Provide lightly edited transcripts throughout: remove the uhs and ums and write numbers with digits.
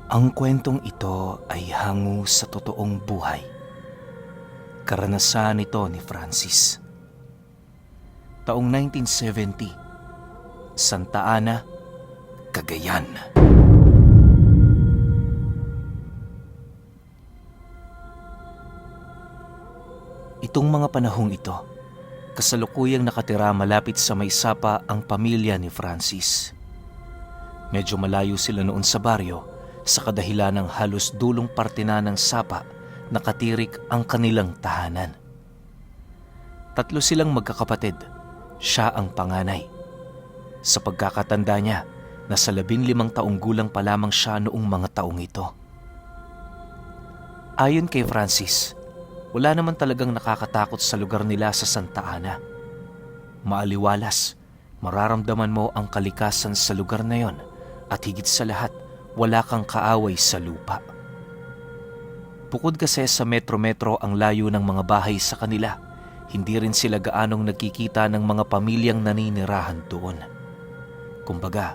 Ang kwentong ito ay hango sa totoong buhay. Karanasan ito ni Francis. Taong 1970, Santa Ana, Cagayan. Itong mga panahong ito, kasalukuyang nakatira malapit sa may sapa ang pamilya ni Francis. Medyo malayo sila noon sa baryo sa kadahilan ng halos dulong parte na ng sapa nakatirik ang kanilang tahanan. Tatlo silang magkakapatid. Siya ang panganay. Sa pagkakatanda niya, nasa 15 taong gulang pa lamang siya noong mga taong ito. Ayon kay Francis, wala naman talagang nakakatakot sa lugar nila sa Santa Ana. Maaliwalas, mararamdaman mo ang kalikasan sa lugar na yon at higit sa lahat, wala kang kaaway sa lupa. Bukod kasi sa metro-metro ang layo ng mga bahay sa kanila, hindi rin sila gaanong nagkikita ng mga pamilyang naninirahan doon. Kumbaga,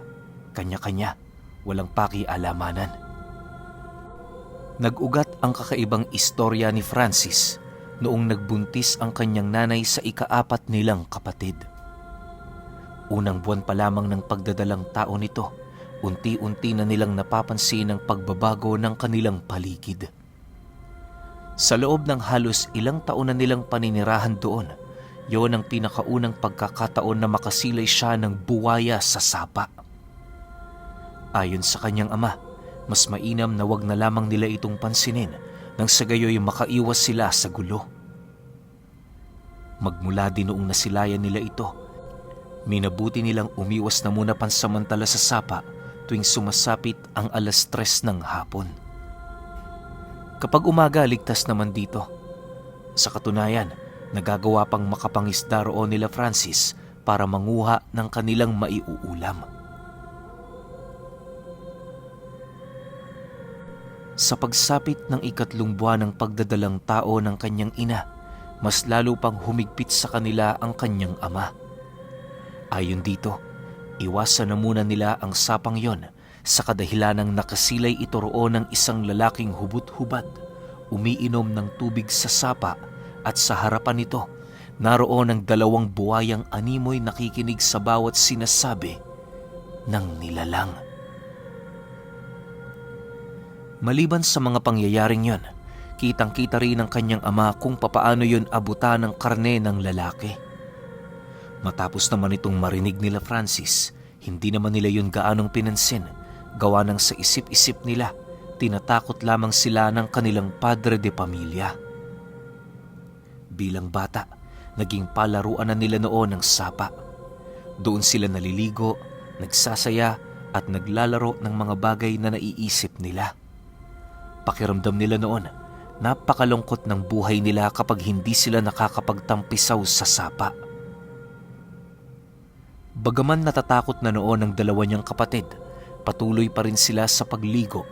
kanya-kanya, walang pakialamanan. Nag-ugat ang kakaibang istorya ni Francis noong nagbuntis ang kanyang nanay sa ika-4 nilang kapatid. Unang buwan pa lamang ng pagdadalang tao nito, unti-unti na nilang napapansin ang pagbabago ng kanilang paligid. Sa loob ng halos ilang taon na nilang paninirahan doon, yon ang pinakaunang pagkakataon na makasilay siya ng buwaya sa sapa. Ayon sa kanyang ama, mas mainam na wag na lamang nila itong pansinin nang sa gayoy makaiwas sila sa gulo. Magmula din noong nasilayan nila ito, minabuti nilang umiwas na muna pansamantala sa sapa tuwing sumasapit ang 3:00 ng hapon. Kapag umaga, ligtas naman dito. Sa katunayan, nagagawa pang makapangisda roon nila Francis para manguha ng kanilang maiuulam. Sa pagsapit ng 3 buwan ng pagdadalang tao ng kanyang ina, mas lalo pang humigpit sa kanila ang kanyang ama. Ayon dito, iwasan na muna nila ang sapang yon sa kadahilanang nakasilay ito roon ng isang lalaking hubot-hubad, umiinom ng tubig sa sapa at sa harapan nito, naroon ang 2 buwayang animoy nakikinig sa bawat sinasabi ng nilalang. Maliban sa mga pangyayaring yon, kitang-kita rin ng kanyang ama kung papaano yon abutan ng karne ng lalaki. Matapos naman itong marinig nila Francis, hindi naman nila yun gaanong pinansin, gawa ng sa isip-isip nila, tinatakot lamang sila ng kanilang padre de pamilya. Bilang bata, naging palaruan na nila noon ang sapa. Doon sila naliligo, nagsasaya at naglalaro ng mga bagay na naiisip nila. Pakiramdam nila noon, napakalungkot ng buhay nila kapag hindi sila nakakapagtampisaw sa sapa. Bagaman natatakot na noon ang 2 niyang kapatid, patuloy pa rin sila sa pagligo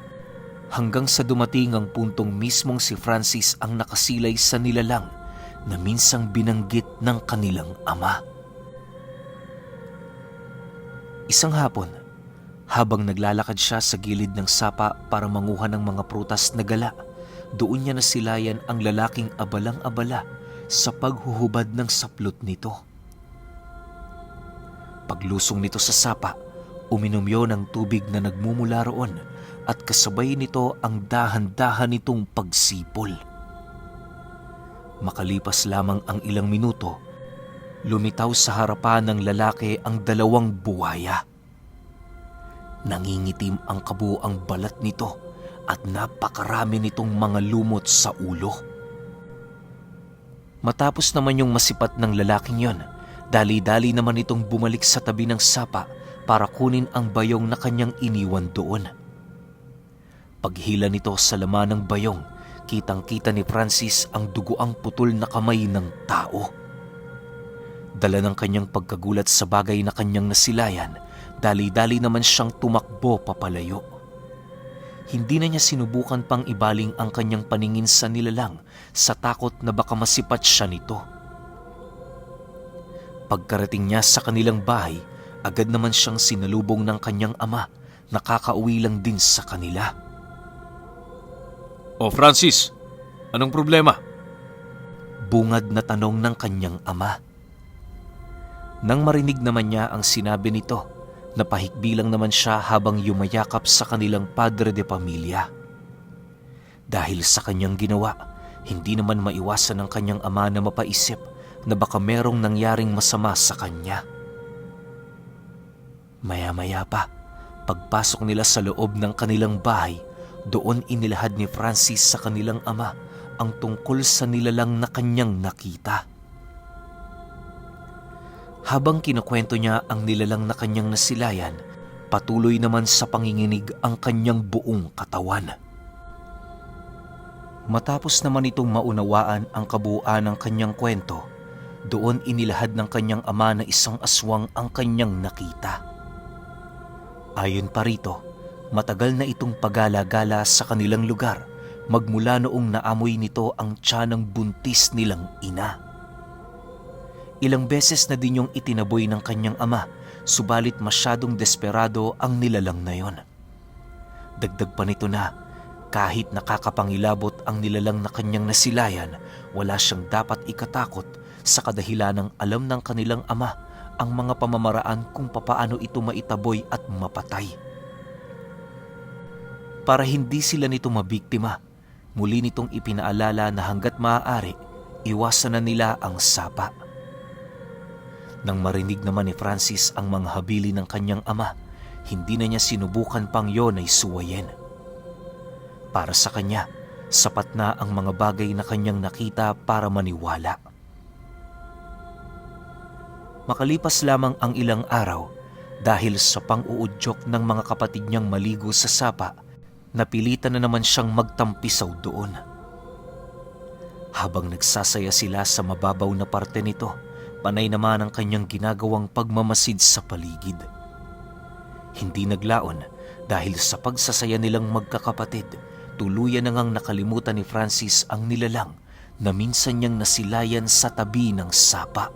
hanggang sa dumating ang puntong mismong si Francis ang nakasilay sa nilalang na minsang binanggit ng kanilang ama. Isang hapon, habang naglalakad siya sa gilid ng sapa para manguha ng mga prutas na gala, doon niya nasilayan ang lalaking abalang-abala sa paghuhubad ng saplot nito. Paglusong nito sa sapa, uminom yon ng tubig na nagmumula roon at kasabay nito ang dahan-dahan nitong pagsipol. Makalipas lamang ang ilang minuto, lumitaw sa harapan ng lalaki ang 2 buwaya. Nangingitim ang kabuuang balat nito at napakarami nitong mga lumot sa ulo. Matapos naman yung masipat ng lalaking yon, dali-dali naman itong bumalik sa tabi ng sapa para kunin ang bayong na kanyang iniwan doon. Paghila nito sa laman ng bayong, kitang-kita ni Francis ang dugoang putol na kamay ng tao. Dala ng kanyang pagkagulat sa bagay na kanyang nasilayan, dali-dali naman siyang tumakbo papalayo. Hindi na niya sinubukan pang ibaling ang kanyang paningin sa nilalang sa takot na baka masipat siya nito. Pagkarating niya sa kanilang bahay, agad naman siyang sinalubong ng kanyang ama, nakakauwi lang din sa kanila. "O Francis, anong problema?" Bungad na tanong ng kanyang ama. Nang marinig naman niya ang sinabi nito, napahikbi lang naman siya habang yumayakap sa kanilang padre de pamilya. Dahil sa kanyang ginawa, hindi naman maiwasan ng kanyang ama na mapaisip na baka merong nangyaring masama sa kanya. Maya-maya pa, pagpasok nila sa loob ng kanilang bahay, doon inilahad ni Francis sa kanilang ama ang tungkol sa nilalang na kanyang nakita. Habang kinukwento niya ang nilalang na kanyang nasilayan, patuloy naman sa panginginig ang kanyang buong katawan. Matapos naman itong maunawaan ang kabuuan ng kanyang kwento, doon inilahad ng kanyang ama na isang aswang ang kanyang nakita. Ayon pa rito, matagal na itong pagala-gala sa kanilang lugar magmula noong naamoy nito ang tiyanang buntis nilang ina. Ilang beses na din yung itinaboy ng kanyang ama, subalit masyadong desperado ang nilalang na yon. Dagdag pa nito na, kahit nakakapangilabot ang nilalang na kanyang nasilayan, wala siyang dapat ikatakot sa kadahilanang alam ng kanilang ama ang mga pamamaraan kung papaano ito maitaboy at mapatay. Para hindi sila nito mabiktima, muli nitong ipinaalala na hanggat maaari, iwasan na nila ang sapa. Nang marinig naman ni Francis ang mga habili ng kanyang ama, hindi na niya sinubukan pang yon ay suwayin. Para sa kanya, sapat na ang mga bagay na kanyang nakita para maniwala. Makalipas lamang ang ilang araw, dahil sa pang-uudyok ng mga kapatid niyang maligo sa sapa, napilitan na naman siyang magtampisaw doon. Habang nagsasaya sila sa mababaw na parte nito, panay naman ang kanyang ginagawang pagmamasid sa paligid. Hindi naglaon dahil sa pagsasaya nilang magkakapatid, tuluyan na ngang nakalimutan ni Francis ang nilalang na minsan niyang nasilayan sa tabi ng sapa.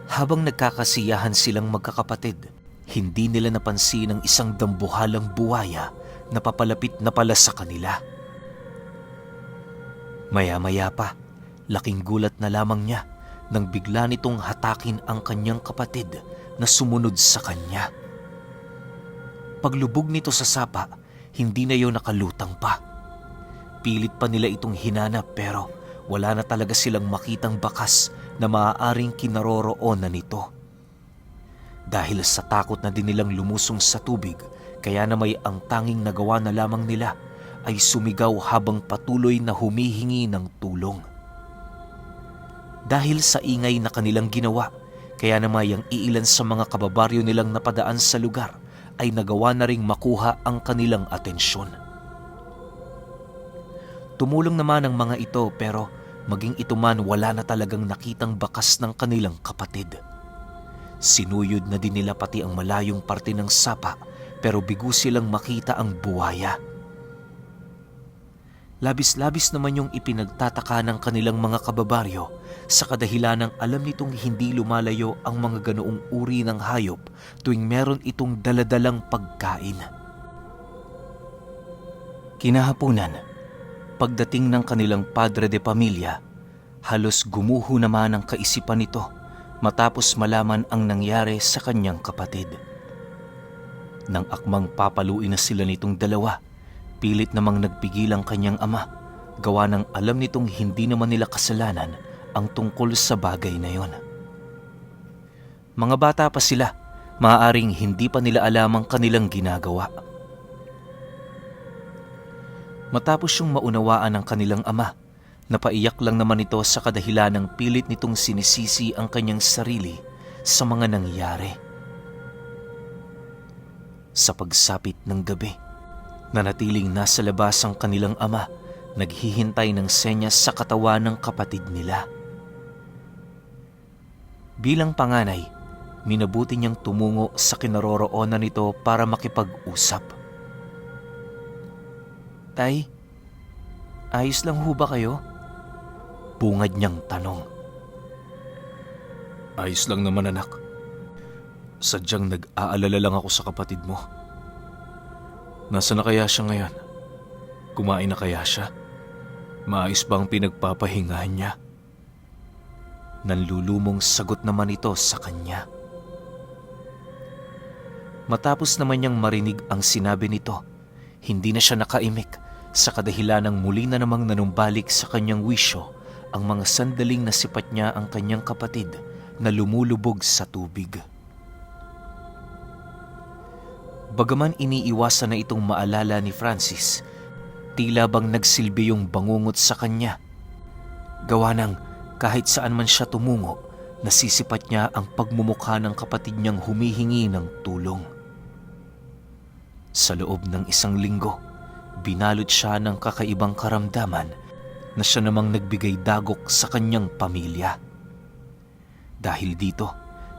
Habang nagkakasiyahan silang magkakapatid, hindi nila napansin ang isang dambuhalang buwaya na papalapit na pala sa kanila. Maya-maya pa, laking gulat na lamang niya nang bigla nitong hatakin ang kanyang kapatid na sumunod sa kanya. Paglubog nito sa sapa, hindi na yun nakalutang pa. Pilit pa nila itong hinanap pero wala na talaga silang makitang bakas na maaaring kinaroroonan nito. Dahil sa takot na din nilang lumusong sa tubig, kaya na may ang tanging nagawa na lamang nila ay sumigaw habang patuloy na humihingi ng tulong. Dahil sa ingay na kanilang ginawa, kaya naman ang iilan sa mga kababaryo nilang napadaan sa lugar ay nagawa na ring makuha ang kanilang atensyon. Tumulong naman ang mga ito pero maging ito man wala na talagang nakitang bakas ng kanilang kapatid. Sinuyod na din nila pati ang malayong parte ng sapa pero bigo silang makita ang buwaya. Labis-labis naman yung ipinagtataka ng kanilang mga kababaryo sa kadahilanang alam nitong hindi lumalayo ang mga ganoong uri ng hayop tuwing meron itong daladalang pagkain. Kinahapunan, pagdating ng kanilang padre de pamilya, halos gumuho naman ang kaisipan nito matapos malaman ang nangyari sa kanyang kapatid. Nang akmang papaluin na sila nitong dalawa, pilit namang nagpigil ang kanyang ama, gawa ng alam nitong hindi naman nila kasalanan ang tungkol sa bagay na yon. Mga bata pa sila, maaaring hindi pa nila alam ang kanilang ginagawa. Matapos yung maunawaan ng kanilang ama, napaiyak lang naman ito sa kadahilanang pilit nitong sinisisi ang kanyang sarili sa mga nangyari. Sa pagsapit ng gabi, nanatiling nasa labas ang kanilang ama, naghihintay ng senyas sa katawan ng kapatid nila. Bilang panganay, minabuti niyang tumungo sa kinaroroonan nito para makipag-usap. "Tay, ayos lang ho ba kayo?" Bungad niyang tanong. "Ayos lang naman anak. Sadyang nag-aalala lang ako sa kapatid mo." Nasaan na kaya siya ngayon? Kumain na kaya siya? Maayos ba ang pinagpapahingahan niya? Nanlulumong sagot naman ito sa kanya. Matapos naman niyang marinig ang sinabi nito, hindi na siya nakaimik sa kadahilanang muli na namang nanumbalik sa kanyang wisyo ang mga sandaling nasipat niya ang kanyang kapatid na lumulubog sa tubig. Bagaman iniiwasan na itong maalala ni Francis, tila bang nagsilbi yung bangungot sa kanya. Gawa ng kahit saan man siya tumungo, nasisipat niya ang pagmumukha ng kapatid niyang humihingi ng tulong. Sa loob ng 1 linggo, binalot siya ng kakaibang karamdaman na siya namang nagbigay dagok sa kanyang pamilya. Dahil dito,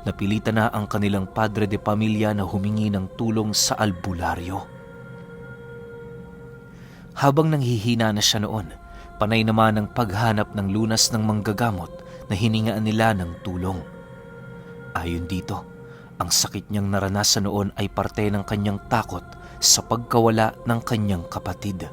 napilitan na ang kanilang padre de pamilya na humingi ng tulong sa albularyo. Habang nanghihina na siya noon, panay naman ang paghanap ng lunas ng manggagamot na hiningaan nila ng tulong. Ayon dito, ang sakit niyang naranasan noon ay parte ng kanyang takot sa pagkawala ng kanyang kapatid.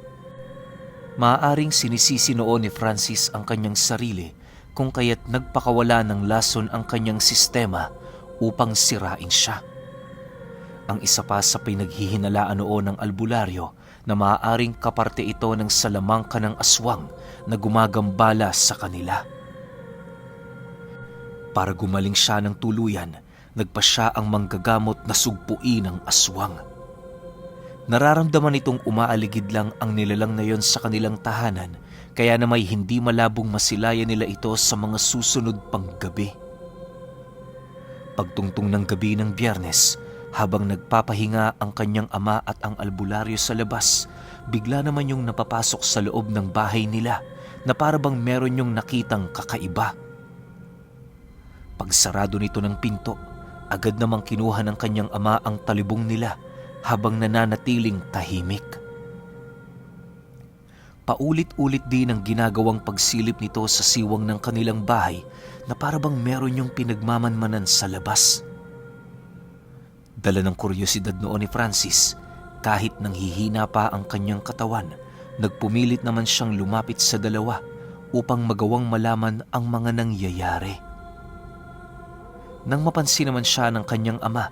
Maaaring sinisisi noon ni Francis ang kanyang sarili kung kaya't nagpakawala ng lason ang kanyang sistema upang sirain siya. Ang isa pa sa pinaghihinalaan noon ng albularyo na maaaring kaparte ito ng salamangka ng aswang na gumagambala sa kanila. Para gumaling siya ng tuluyan, nagpasya ang manggagamot na sugpuin ng aswang. Nararamdaman itong umaaligid lang ang nilalang na yon sa kanilang tahanan, kaya na may hindi malabong masilayan nila ito sa mga susunod pang gabi. Pagtungtong ng gabi ng Biyernes, habang nagpapahinga ang kanyang ama at ang albularyo sa labas, bigla naman yung napapasok sa loob ng bahay nila na para bang meron yung nakitang kakaiba. Pagsarado nito ng pinto, agad namang kinuha ng kanyang ama ang talibong nila habang nananatiling tahimik. Paulit-ulit din ang ginagawang pagsilip nito sa siwang ng kanilang bahay na para bang meron yung pinagmamanmanan sa labas. Dala ng kuryosidad noon ni Francis, kahit nanghihina pa ang kanyang katawan, nagpumilit naman siyang lumapit sa dalawa upang magawang malaman ang mga nangyayari. Nang mapansin naman siya ng kanyang ama,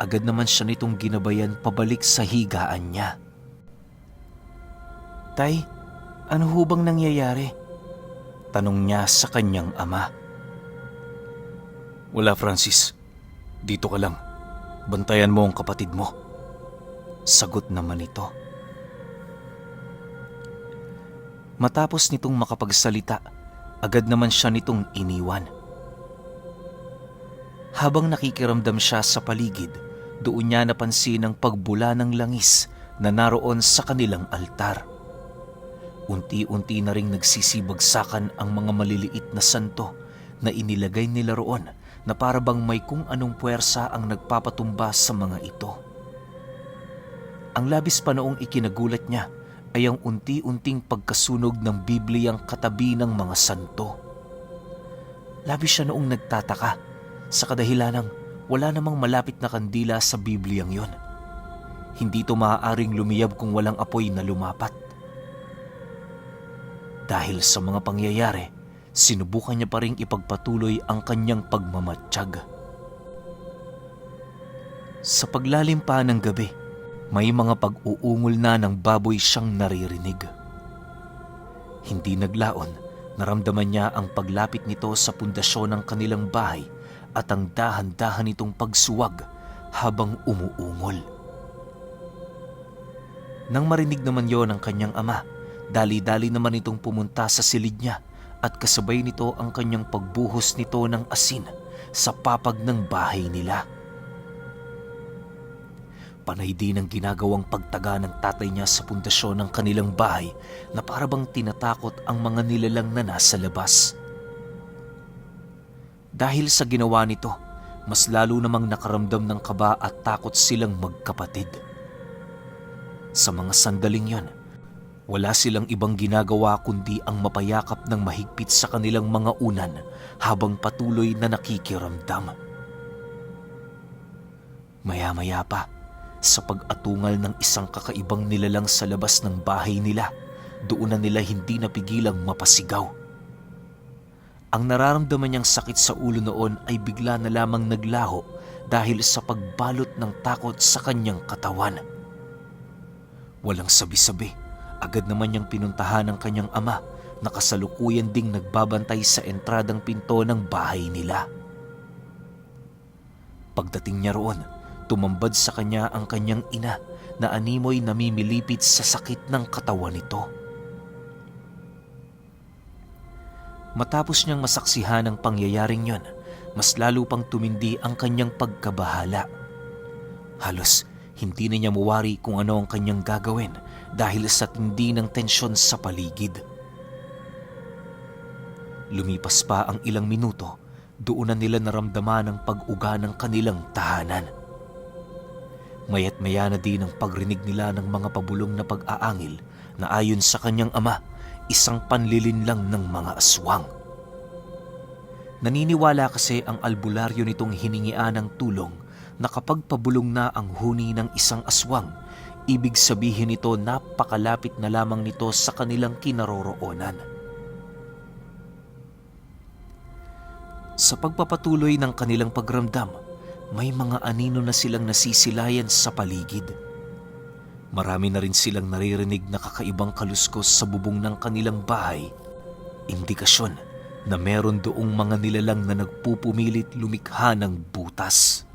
agad naman siya nitong ginabayan pabalik sa higaan niya. "Tay, ano ho bang nangyayari?" tanong niya sa kanyang ama. "Wala, Francis. Dito ka lang. Bantayan mo ang kapatid mo," sagot naman ito. Matapos nitong makapagsalita, agad naman siya nitong iniwan. Habang nakikiramdam siya sa paligid, doon niya napansin ang pagbula ng langis na naroon sa kanilang altar. Unti-unti na ring nagsisibagsakan ang mga maliliit na santo na inilagay nila roon na para bang may kung anong puwersa ang nagpapatumba sa mga ito. Ang labis pa noong ikinagulat niya ay ang unti-unting pagkasunog ng Bibliyang katabi ng mga santo. Labis siya noong nagtataka sa kadahilanang wala namang malapit na kandila sa Bibliyang yon. Hindi ito maaaring lumiyab kung walang apoy na lumapat. Dahil sa mga pangyayari, sinubukan niya pa ring ipagpatuloy ang kanyang pagmamatsyag. Sa paglalim pa ng gabi, may mga pag-uungol na ng baboy siyang naririnig. Hindi naglaon, naramdaman niya ang paglapit nito sa pundasyon ng kanilang bahay at ang dahan-dahan nitong pagsuwag habang umuungol. Nang marinig naman yon ng kanyang ama, dali-dali naman itong pumunta sa silid niya at kasabay nito ang kanyang pagbuhos nito ng asin sa papag ng bahay nila. Panay din ang ginagawang pagtaga ng tatay niya sa pundasyon ng kanilang bahay na para bang tinatakot ang mga nilalang na nasa labas. Dahil sa ginawa nito, mas lalo namang nakaramdam ng kaba at takot silang magkapatid. Sa mga sandaling yon, wala silang ibang ginagawa kundi ang mapayakap ng mahigpit sa kanilang mga unan habang patuloy na nakikiramdam. Maya-maya pa, Sa pag-atungal ng isang kakaibang nilalang sa labas ng bahay nila, doon na nila hindi napigilang mapasigaw. Ang nararamdaman niyang sakit sa ulo noon ay bigla na lamang naglaho dahil sa pagbalot ng takot sa kanyang katawan. Walang sabi-sabi, agad naman niyang pinuntahan ang kanyang ama na kasalukuyan ding nagbabantay sa entradang pinto ng bahay nila. Pagdating niya roon, tumambad sa kanya ang kanyang ina na animoy namimilipit sa sakit ng katawan nito. Matapos niyang masaksihan ang pangyayaring yon, mas lalo pang tumindi ang kanyang pagkabahala. Halos hindi na niya mawari kung ano ang kanyang gagawin dahil sa tindi ng tensyon sa paligid. Lumipas pa ang ilang minuto, doon na nila naramdaman ang pag-uga ng kanilang tahanan. Maya't maya na din ang pagrinig nila ng mga pabulong na pag-aangil na ayon sa kanyang ama, isang panlilinlang ng mga aswang. Naniniwala kasi ang albularyo nitong hiningian ng tulong na kapag pabulong na ang huni ng isang aswang, ibig sabihin nito napakalapit na lamang nito sa kanilang kinaroroonan. Sa pagpapatuloy ng kanilang pagramdam, may mga anino na silang nasisilayan sa paligid. Marami na rin silang naririnig na kakaibang kaluskos sa bubong ng kanilang bahay. Indikasyon na meron doong mga nilalang na nagpupumilit lumikha ng butas.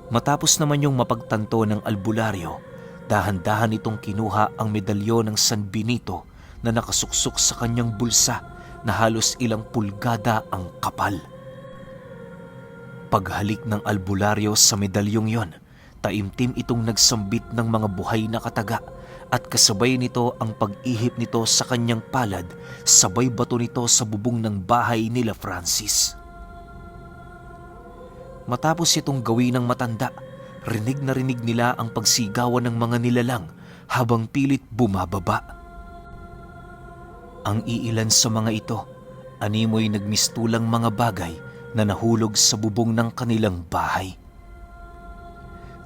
Matapos naman yung mapagtanto ng albularyo, dahan-dahan itong kinuha ang medalyon ng San Benito na nakasuksok sa kanyang bulsa na halos ilang pulgada ang kapal. Paghalik ng albularyo sa medalyong yon, taimtim itong nagsambit ng mga buhay na kataga at kasabay nito ang pag-ihip nito sa kanyang palad, sabay bato nito sa bubong ng bahay nila Francis. Matapos itong gawin ng matanda, rinig na rinig nila ang pagsigawan ng mga nilalang habang pilit bumababa. Ang iilan sa mga ito, animoy nagmistulang mga bagay na nahulog sa bubong ng kanilang bahay.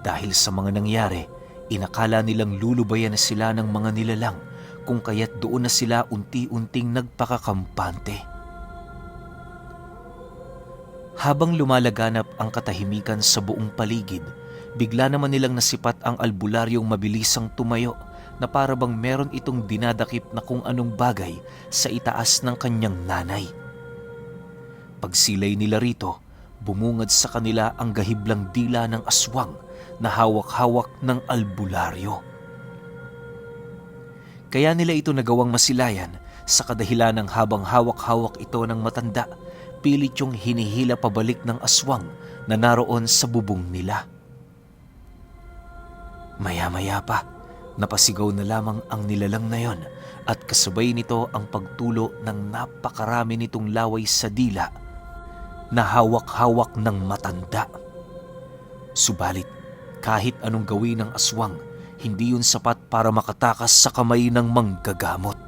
Dahil sa mga nangyari, inakala nilang lulubayan na sila ng mga nilalang kung kaya't doon na sila unti-unting nagpakakampante. Habang lumalaganap ang katahimikan sa buong paligid, bigla naman nilang nasipat ang albularyong mabilisang tumayo na para bang meron itong dinadakip na kung anong bagay sa itaas ng kanyang nanay. Pagsilay nila rito, bumungad sa kanila ang gahiblang dila ng aswang na hawak-hawak ng albularyo. Kaya nila ito nagawang masilayan sa kadahilan ng habang hawak-hawak ito ng matanda, pilit yung hinihila pabalik ng aswang na naroon sa bubong nila. Maya-maya pa, napasigaw na lamang ang nilalang na yon at kasabay nito ang pagtulo ng napakarami nitong laway sa dila na hawak-hawak ng matanda. Subalit, kahit anong gawin ng aswang, hindi yun sapat para makatakas sa kamay ng manggagamot.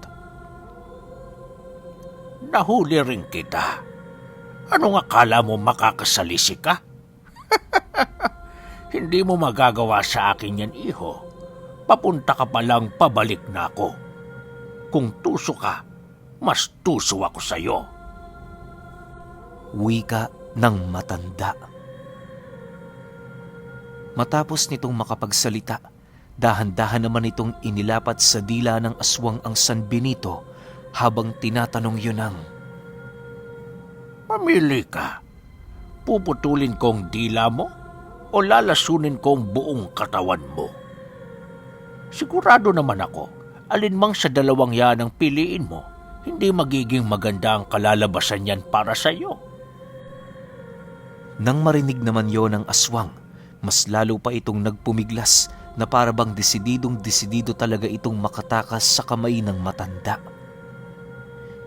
Nahuli rin kita. Anong akala mo, makakasalisi ka? Hindi mo magagawa sa akin yan, iho. Papunta ka pa lang, pabalik na ako. Kung tuso ka, mas tuso ako sa'yo. Wika ng matanda. Matapos nitong makapagsalita, dahan-dahan naman itong inilapat sa dila ng aswang ang San Benito habang tinatanong yun ang, Mamili ka. Puputulin kong dila mo o lalasunin kong buong katawan mo? Sigurado naman ako, alinmang sa dalawang yan ang piliin mo, hindi magiging maganda ang kalalabasan yan para sa'yo. Nang marinig naman yon ng aswang, mas lalo pa itong nagpumiglas na para bang desididong-desidido talaga itong makatakas sa kamay ng matanda.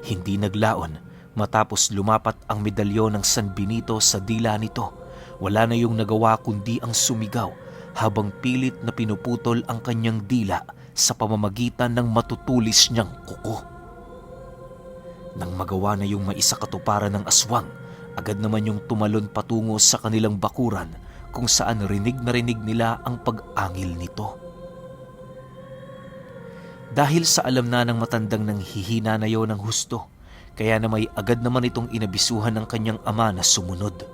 Hindi naglaon, matapos lumapat ang medalyon ng San Benito sa dila nito, wala na yung nagawa kundi ang sumigaw habang pilit na pinuputol ang kanyang dila sa pamamagitan ng matutulis niyang kuko. Nang magawa na yung maisakatuparan ng aswang, agad naman yung tumalon patungo sa kanilang bakuran kung saan rinig na rinig nila ang pag-angil nito. Dahil sa alam na ng matandang nanghihina na yon ng husto, kaya na may agad naman itong inabisuhan ng kanyang ama na sumunod.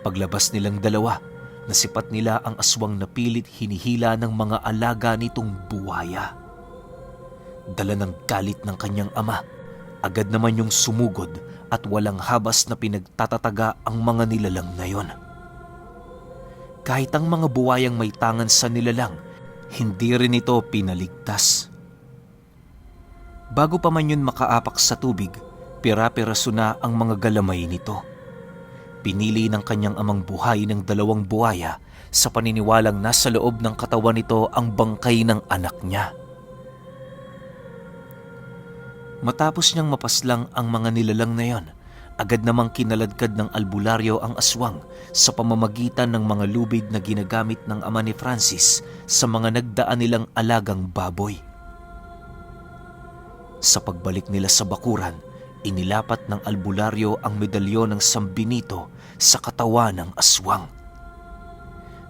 Paglabas nilang dalawa, nasipat nila ang aswang na pilit hinihila ng mga alaga nitong buwaya. Dala ng galit ng kanyang ama, agad naman yung sumugod at walang habas na pinagtatataga ang mga nilalang na yon. Kahit ang mga buwayang may tangan sa nilalang, hindi rin ito pinaligtas. Bago pa man yun makaapak sa tubig, pira-piraso na ang mga galamay nito. Pinili ng kanyang amang buhay ng 2 buwaya sa paniniwalang nasa loob ng katawan nito ang bangkay ng anak niya. Matapos niyang mapaslang ang mga nilalang na yon, agad namang kinaladkad ng albularyo ang aswang sa pamamagitan ng mga lubid na ginagamit ng ama ni Francis sa mga nagdaan nilang alagang baboy. Sa pagbalik nila sa bakuran, inilapat ng albularyo ang medalyon ng San Benito sa katawan ng aswang.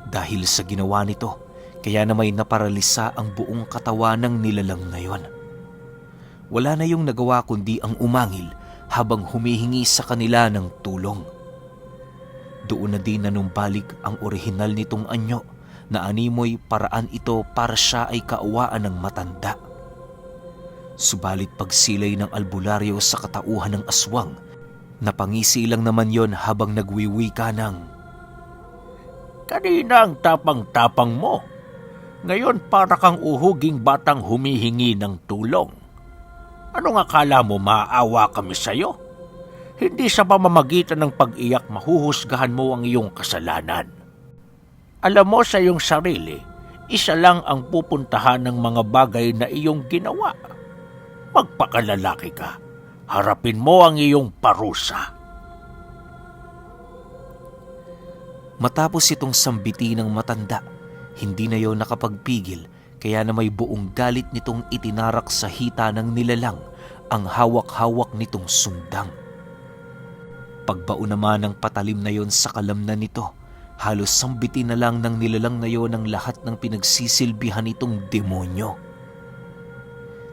Dahil sa ginawa nito, kaya na may naparalisa ang buong katawan ng nilalang na yon. Wala na yung nagawa kundi ang umangil habang humihingi sa kanila ng tulong. Doon na din nanumbalik ang orihinal nitong anyo na animoy paraan ito para siya ay kaawaan ng matanda. Subalit pagsilay ng albularyo sa katauhan ng aswang, napangisi lang naman yon habang nagwiwika ng, Kanina ang tapang-tapang mo. Ngayon para kang uhuging batang humihingi ng tulong. Anong akala mo maawa kami sa'yo? Hindi sa pamamagitan ng pag-iyak mahuhusgahan mo ang iyong kasalanan. Alam mo sa iyong sarili, isa lang ang pupuntahan ng mga bagay na iyong ginawa. Magpakalalaki ka. Harapin mo ang iyong parusa. Matapos itong sambiti ng matanda, hindi na yon nakapagpigil, kaya na may buong galit nitong itinarak sa hita ng nilalang ang hawak-hawak nitong sundang. Pagbao naman ng patalim na yon sa kalamnan nito, halos sambitin na lang ng nilalang na yon ang lahat ng pinagsisilbihan nitong demonyo.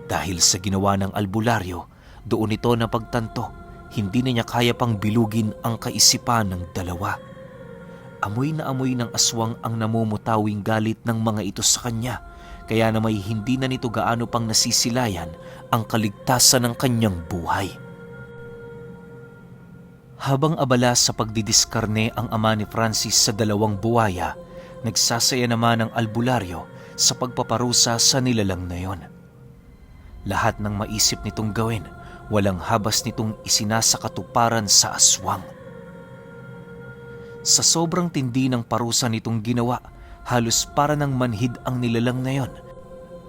Dahil sa ginawa ng albularyo, doon ito napagtanto, hindi na niya kaya pang bilugin ang kaisipan ng dalawa. Amoy na amoy ng aswang ang namumutawing galit ng mga ito sa kanya, kaya na may hindi na nito gaano pang nasisilayan ang kaligtasan ng kanyang buhay. Habang abala sa pagdidiskarne ang ama ni Francis sa 2 buwaya, nagsasaya naman ang albularyo sa pagpaparusa sa nilalang na yon. Lahat ng maisip nitong gawin, walang habas nitong isinasakatuparan sa aswang. Sa sobrang tindi ng parusa nitong ginawa, halos para ng manhid ang nilalang na yon.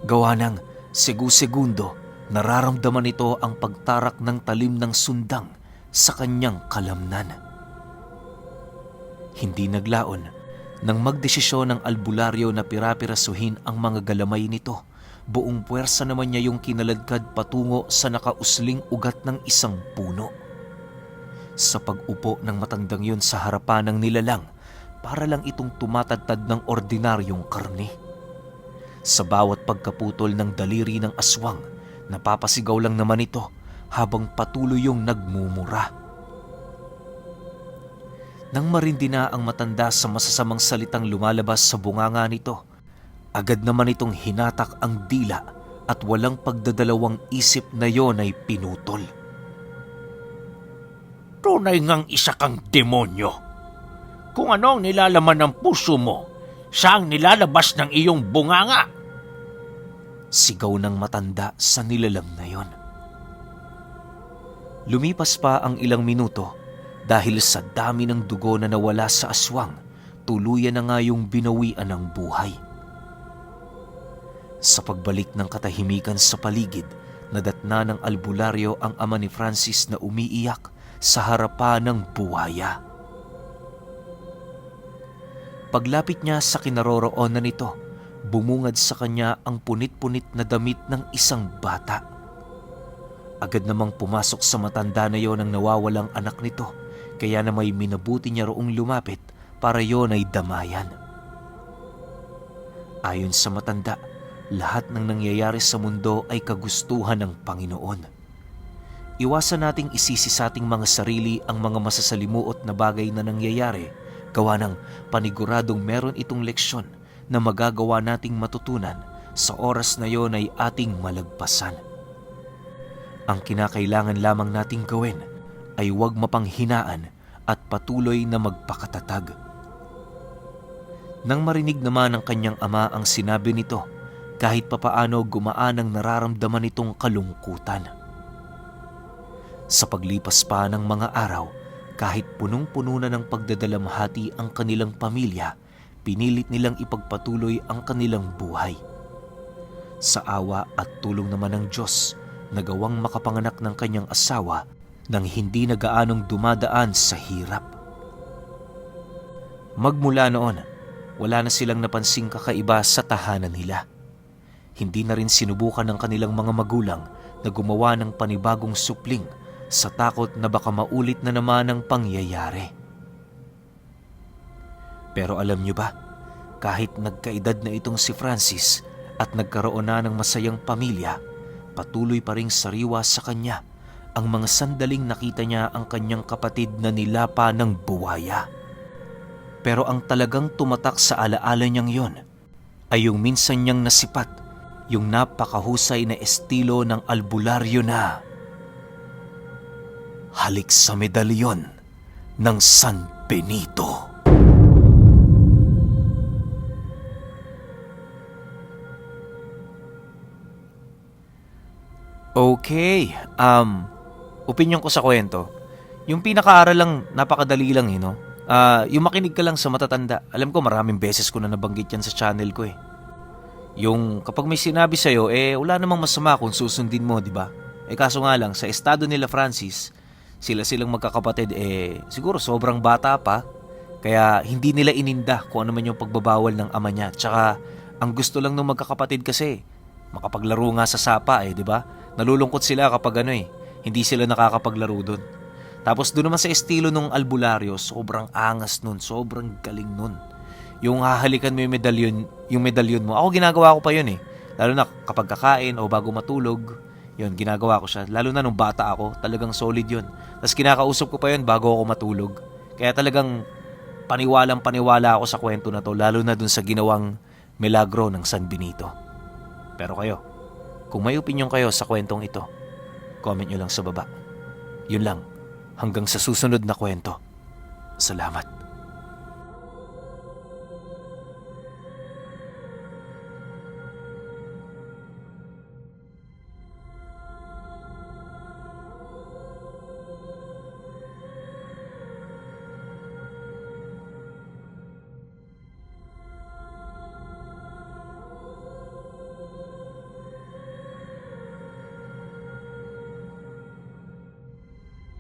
Gawa ng segundo, nararamdaman nito ang pagtarak ng talim ng sundang sa kanyang kalamnan. Hindi naglaon nang magdesisyon ng albularyo na pirapirasuhin ang mga galamay nito. Buong puwersa naman niya yung kinaladkad patungo sa nakausling ugat ng isang puno. Sa pag-upo ng matandang yun sa harapan ng nilalang, para lang itong tumatadtad ng ordinaryong karne. Sa bawat pagkaputol ng daliri ng aswang, napapasigaw lang naman ito habang patuloy yung nagmumura. Nang marindi na ang matanda sa masasamang salitang lumalabas sa bunganga nito, agad naman itong hinatak ang dila at walang pagdadalawang isip na yon ay pinutol. Tunay ngang isa kang demonyo. Kung ano ang nilalaman ng puso mo, siya ang nilalabas ng iyong bunganga. Sigaw ng matanda sa nilalang na yon. Lumipas pa ang ilang minuto dahil sa dami ng dugo na nawala sa aswang, tuluyan na nga yung binawian ng buhay. Sa pagbalik ng katahimikan sa paligid, nadatna ng albularyo ang ama ni Francis na umiiyak sa harapan ng buhaya. Paglapit niya sa kinaroroonan nito, bumungad sa kanya ang punit-punit na damit ng isang bata. Agad namang pumasok sa matanda na yon ang nawawalang anak nito, kaya na may minabuti niya roong lumapit para yon ay damayan. Ayon sa matanda, lahat ng nangyayari sa mundo ay kagustuhan ng Panginoon. Iwasan nating isisi sa ating mga sarili ang mga masasalimuot na bagay na nangyayari, gawa ng paniguradong meron itong leksyon na magagawa nating matutunan sa oras na yon ay ating malagpasan. Ang kinakailangan lamang nating gawin ay huwag mapanghinaan at patuloy na magpakatatag. Nang marinig naman ng kanyang ama ang sinabi nito, kahit papaano gumaan ang nararamdaman nitong kalungkutan. Sa paglipas pa ng mga araw, kahit punong-puno na ng pagdadalamhati ang kanilang pamilya, pinilit nilang ipagpatuloy ang kanilang buhay. Sa awa at tulong naman ng Diyos, nagawang makapanganak ng kanyang asawa nang hindi na gaanong dumadaan sa hirap. Magmula noon, wala na silang napansing kakaiba sa tahanan nila. Hindi na rin sinubukan ng kanilang mga magulang na gumawa ng panibagong supling sa takot na baka maulit na naman ang pangyayari. Pero alam niyo ba, kahit nagkaedad na itong si Francis at nagkaroon na ng masayang pamilya, patuloy pa ring sariwa sa kanya ang mga sandaling nakita niya ang kanyang kapatid na nilapa ng buwaya. Pero ang talagang tumatak sa alaala niyang yon ay yung minsan niyang nasipat, yung napakahusay na estilo ng albularyo na halik sa medalyon ng San Benito. Okay, opinion ko sa kwento. Yung pinakaaral lang, napakadali lang no? Yung makinig ka lang sa matatanda. Alam ko maraming beses ko na nabanggit yan sa channel ko eh. Yung kapag may sinabi sa'yo, wala namang masama kung susundin mo, di ba? Kaso nga lang, sa estado nila Francis, silang magkakapatid, siguro sobrang bata pa. Kaya hindi nila ininda kung ano man yung pagbabawal ng ama niya. Tsaka, ang gusto lang ng magkakapatid kasi, makapaglaro nga sa sapa di ba? Nalulungkot sila kapag hindi sila nakakapaglaro doon. Tapos doon naman sa estilo ng albularyo, sobrang angas nun, sobrang galing nun. Yung hahalikan mo yung medalyon mo. Ako ginagawa ko pa yun Lalo na kapag kakain o bago matulog, yun, ginagawa ko siya. Lalo na nung bata ako, talagang solid yun. Tapos kinakausap ko pa yun bago ako matulog. Kaya talagang paniwalang-paniwala ako sa kwento na to, lalo na dun sa ginawang milagro ng San Benito. Pero kayo, kung may opinion kayo sa kwentong ito, comment nyo lang sa baba. Yun lang. Hanggang sa susunod na kwento. Salamat.